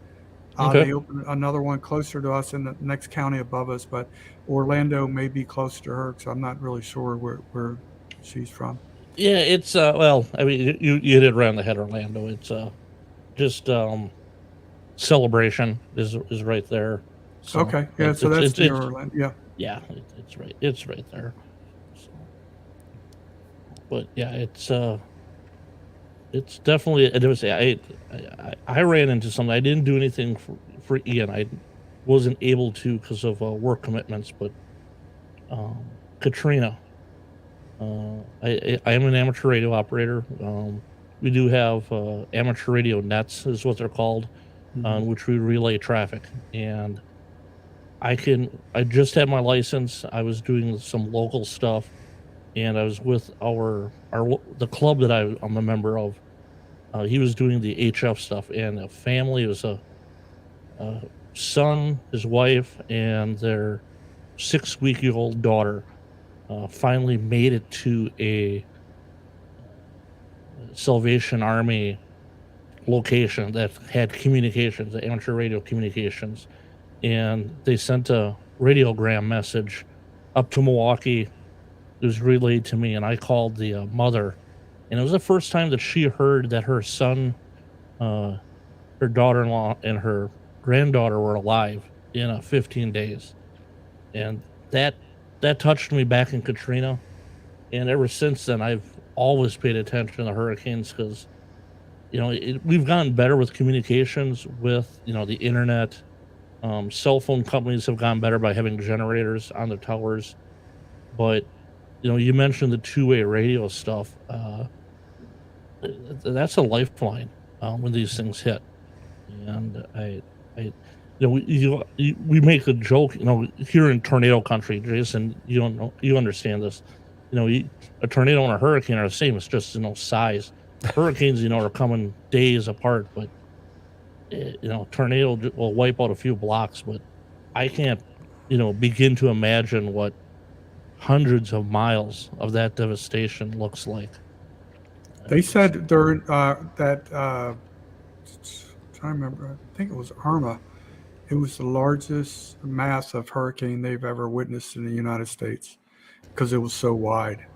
Okay. They opened another one closer to us in the next county above us, but Orlando may be closer to her because I'm not really sure where she's from. Yeah, it's well, I mean, you hit it right on the head, Orlando. It's just Celebration is right there. So Okay, yeah, so that's near Orlando. Yeah. Yeah, it's right there. So, but yeah, it's definitely. It was. I ran into something. I didn't do anything for Ian. I wasn't able to because of work commitments. But Katrina, I am an amateur radio operator. We do have amateur radio nets, is what they're called, on which we relay traffic. And I just had my license. I was doing some local stuff, and I was with the club that I'm a member of. He was doing the HF stuff, and a family, it was a son, his wife, and their 6-week-old daughter finally made it to a Salvation Army location that had communications, the amateur radio communications, and they sent a radiogram message up to Milwaukee. It was relayed to me, and I called the mother. And it was the first time that she heard that her son, her daughter-in-law, and her granddaughter were alive in 15 days. And that touched me back in Katrina. And ever since then, I've always paid attention to hurricanes because, we've gotten better with communications with, the internet. Cell phone companies have gotten better by having generators on the towers. But, you mentioned the two-way radio stuff. That's a lifeline when these things hit. And we make a joke, here in tornado country, Jason, you understand this. A tornado and a hurricane are the same. It's just, size. Hurricanes, are coming days apart, but tornado will wipe out a few blocks. But I can't, begin to imagine what hundreds of miles of that devastation looks like. They said during that trying to remember, I think it was Irma. It was the largest massive hurricane they've ever witnessed in the United States because it was so wide.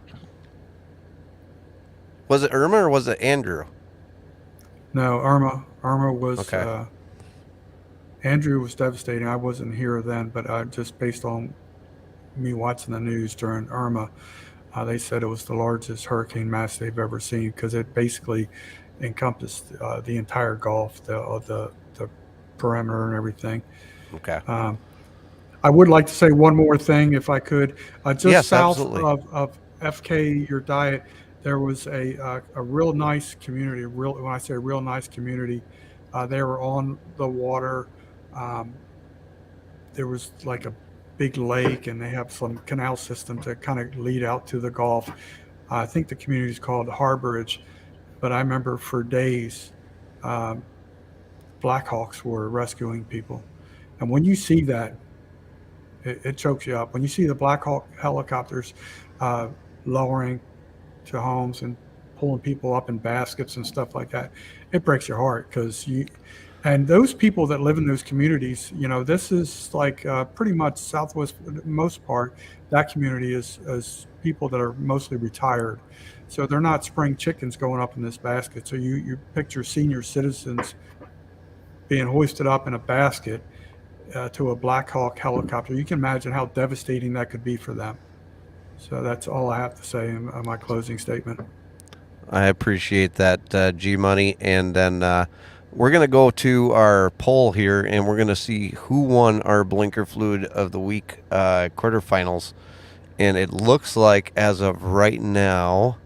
Was it Irma or was it Andrew? No, Irma. Irma was. Okay. Andrew was devastating. I wasn't here then, but just based on me watching the news during Irma, they said it was the largest hurricane mass they've ever seen because it basically encompassed the entire Gulf, the perimeter and everything. Okay. I would like to say one more thing, if I could. Just south of FK, your diet, there was a real nice community. When I say a real nice community, they were on the water. There was like a big lake, and they have some canal systems that kind of lead out to the Gulf. I think the community is called Harborage, but I remember for days, Blackhawks were rescuing people. And when you see that, it chokes you up. When you see the Black Hawk helicopters lowering to homes and pulling people up in baskets and stuff like that, it breaks your heart because and those people that live in those communities, this is like pretty much Southwest, most part, that community is people that are mostly retired. So they're not spring chickens going up in this basket. So you picture senior citizens being hoisted up in a basket to a Black Hawk helicopter. You can imagine how devastating that could be for them. So that's all I have to say in my closing statement. I appreciate that, G Money. And then we're going to go to our poll here, and we're going to see who won our Blinker Fluid of the Week quarterfinals. And it looks like, as of right now,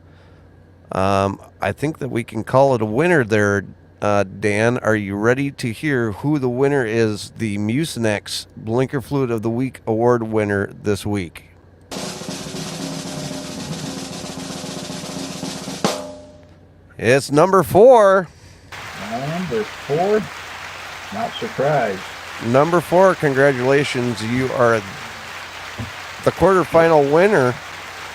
I think that we can call it a winner there. Dan, are you ready to hear who the winner is, the Mucinex Blinker Fluid of the Week award winner this week? It's number 4. Number 4? Not surprised. Number 4, congratulations. You are the quarterfinal winner.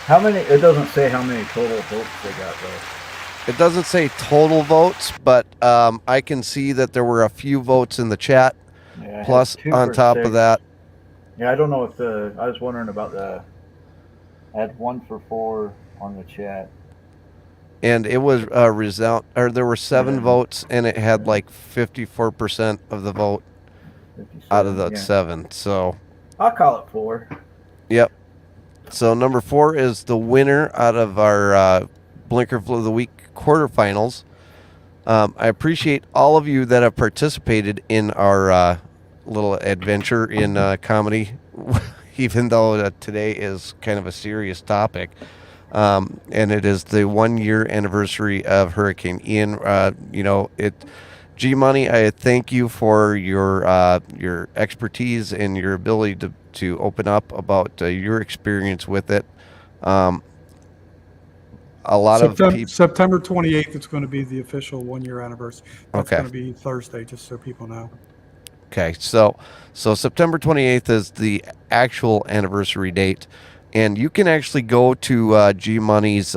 How many? It doesn't say how many total votes they got, though. It doesn't say total votes, but I can see that there were a few votes in the chat. Yeah, Plus, on top of that. Yeah, I don't know if I was wondering about I had 1 for 4 on the chat. And it was there were 7 votes, and it had like 54% of the vote out of the 7. So I'll call it 4. Yep. So number 4 is the winner out of our Blinker Fluid of the Week quarterfinals. I appreciate all of you that have participated in our little adventure in comedy, even though today is kind of a serious topic. And it is the 1-year anniversary of Hurricane Ian. G Money, I thank you for your expertise and your ability to open up about your experience with it. A lot of people. September 28th, it's going to be the official 1-year anniversary. That's Okay. going to be Thursday, just so people know. Okay, so September 28th is the actual anniversary date, and you can actually go to G Money's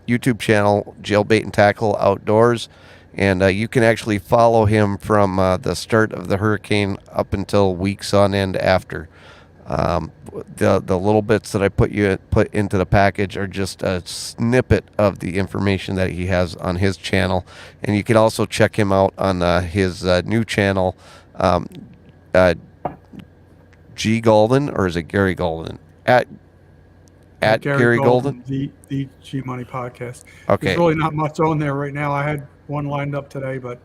YouTube channel, Jailbait and Tackle Outdoors, and you can actually follow him from the start of the hurricane up until weeks on end after. The little bits that I put into the package are just a snippet of the information that he has on his channel, and you can also check him out on his new channel, G Golden, or is it Gary Golden? At Gary Golden? The G Money podcast. Okay. There's really not much on there right now. I had one lined up today, but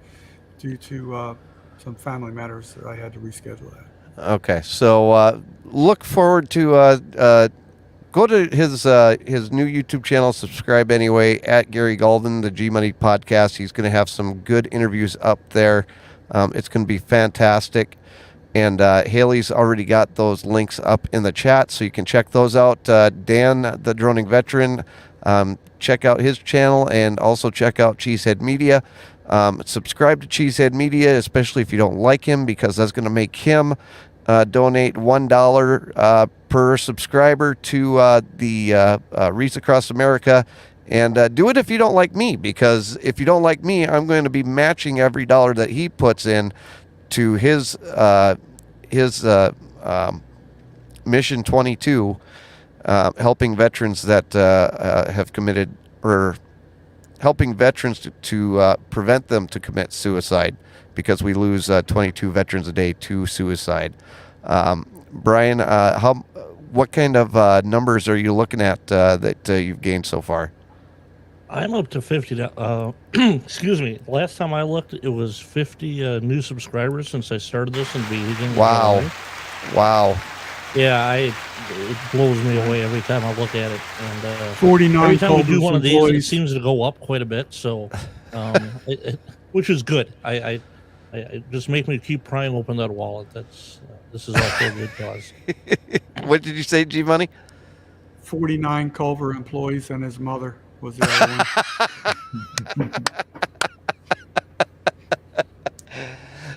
due to some family matters, I had to reschedule that. Okay, so look forward to go to his new YouTube channel. Subscribe anyway, at Gary Golden, the G Money podcast. He's going to have some good interviews up there. It's going to be fantastic. And Haley's already got those links up in the chat, so you can check those out. Dan, the droning veteran, check out his channel, and also check out Cheesehead Media. Subscribe to Cheesehead Media, especially if you don't like him, because that's going to make him donate $1 per subscriber to the Reach Across America. And do it if you don't like me, because if you don't like me, I'm going to be matching every dollar that he puts in to his Mission 22, helping veterans that have committed, or helping veterans to prevent them to commit suicide, because we lose 22 veterans a day to suicide. Brian, what kind of numbers are you looking at that you've gained so far? I'm up to 50. Excuse me. Last time I looked, it was 50 new subscribers since I started this in the beginning. Wow. Wow. Yeah, it blows me away every time I look at it. And 49 every time we do Culver's one of these, it employees. seems to go up quite a bit. So, which is good. I just make me keep prying open that wallet. This is all for a good cause. What did you say, G Money? 49 Culver employees and his mother was the other one.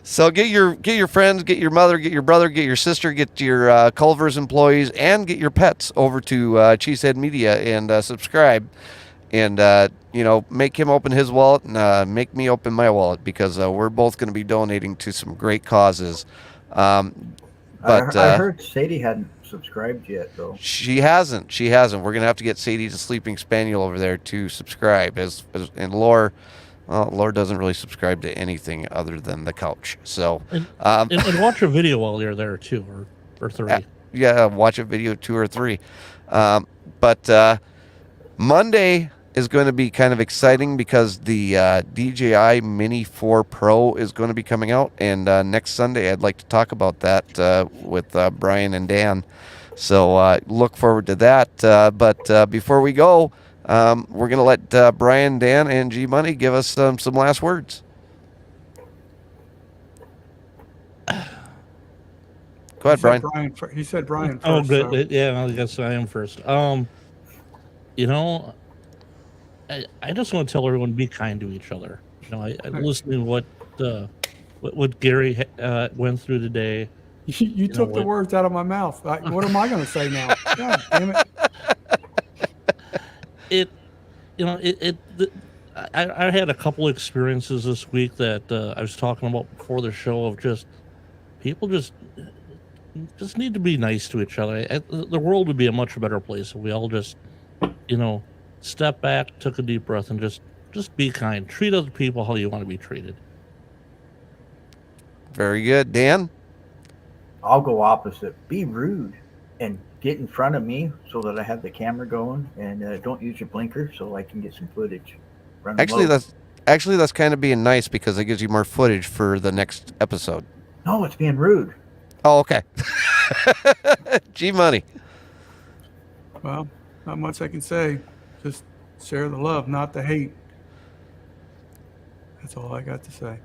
So get your friends, get your mother, get your brother, get your sister, get your Culver's employees, and get your pets over to Cheesehead Media and subscribe, and make him open his wallet and make me open my wallet, because we're both going to be donating to some great causes. I heard Sadie hadn't subscribed yet, though. She hasn't. We're going to have to get Sadie, the sleeping spaniel, over there to subscribe. And Laura doesn't really subscribe to anything other than the couch. So and watch a video while you're there too, or 3. watch a video 2 or 3. But Monday is going to be kind of exciting because the DJI Mini 4 Pro is going to be coming out, and next Sunday I'd like to talk about that with Brian and Dan. So look forward to that. But before we go, we're going to let Brian, Dan, and G Money give us some last words. Go ahead, Brian. He said Brian first. Oh, good. So. Yeah, I guess I am first. You know, I just want to tell everyone, be kind to each other. You know, I'm listening to what Gary went through today. You took the words out of my mouth. What am I going to say now? God damn it. I had a couple experiences this week that I was talking about before the show of just people just need to be nice to each other. The world would be a much better place if we all just, step back, took a deep breath, and just be kind. Treat other people how you want to be treated. Very good. Dan? I'll go opposite. Be rude and get in front of me so that I have the camera going, and don't use your blinker so I can get some footage. Actually, that's kind of being nice because it gives you more footage for the next episode. No, it's being rude. Oh, okay. G Money. Well, not much I can say. Just share the love, not the hate. That's all I got to say.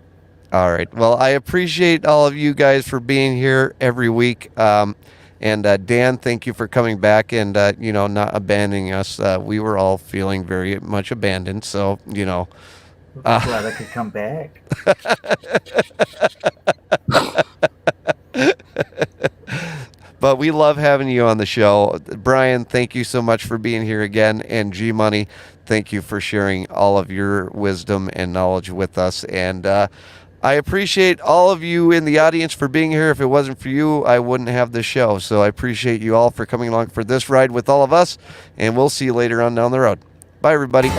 All right. Well, I appreciate all of you guys for being here every week. And Dan, thank you for coming back and, not abandoning us. We were all feeling very much abandoned. So, I'm glad I could come back. But we love having you on the show. Brian, thank you so much for being here again. And G Money, thank you for sharing all of your wisdom and knowledge with us. And I appreciate all of you in the audience for being here. If it wasn't for you, I wouldn't have this show. So I appreciate you all for coming along for this ride with all of us. And we'll see you later on down the road. Bye, everybody.